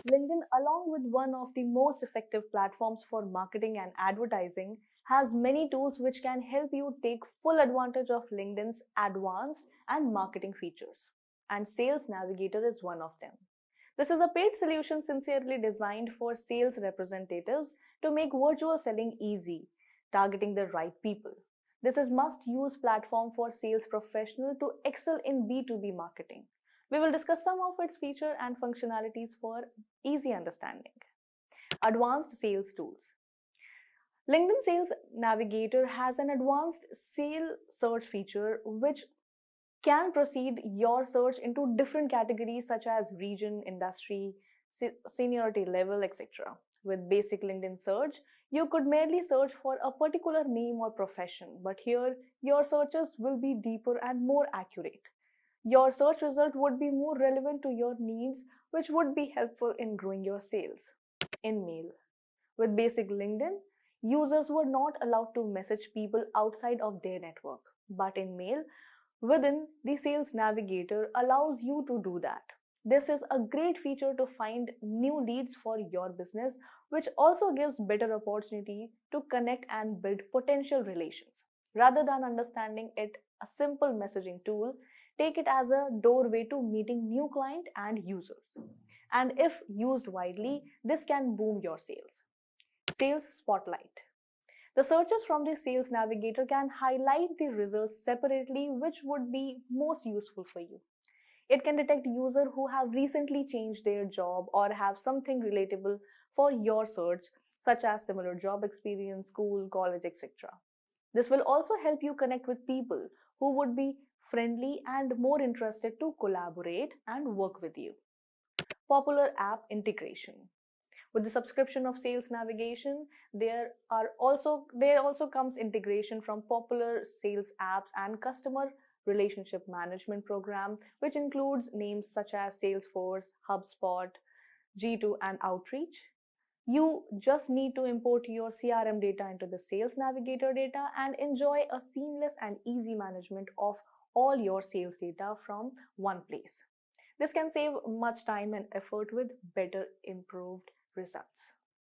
LinkedIn, along with one of the most effective platforms for marketing and advertising, has many tools which can help you take full advantage of LinkedIn's advanced and marketing features. And Sales Navigator is one of them. This is a paid solution sincerely designed for sales representatives to make virtual selling easy, targeting the right people. This is must-use platform for sales professionals to excel in B2B marketing. We will discuss some of its features and functionalities for easy understanding. Advanced sales tools. LinkedIn Sales Navigator has an advanced sale search feature which can proceed your search into different categories such as region, industry, seniority level, etc. With basic LinkedIn search, you could merely search for a particular name or profession, but here your searches will be deeper and more accurate. Your search result would be more relevant to your needs, which would be helpful in growing your sales. In mail. With basic LinkedIn, users were not allowed to message people outside of their network. But in mail, within the Sales Navigator allows you to do that. This is a great feature to find new leads for your business, which also gives better opportunity to connect and build potential relations. Rather than understanding it a simple messaging tool, take it as a doorway to meeting new client and users. And if used widely, this can boom your sales. Sales Spotlight. The searches from the Sales Navigator can highlight the results separately, which would be most useful for you. It can detect users who have recently changed their job or have something relatable for your search, such as similar job experience, school, college, etc. This will also help you connect with people who would be friendly and more interested to collaborate and work with you. Popular app integration. With the subscription of Sales Navigation, there also comes integration from popular sales apps and customer relationship management program, which includes names such as Salesforce, HubSpot, G2, and Outreach. You just need to import your CRM data into the Sales Navigator data and enjoy a seamless and easy management of all your sales data from one place. This can save much time and effort with better improved results.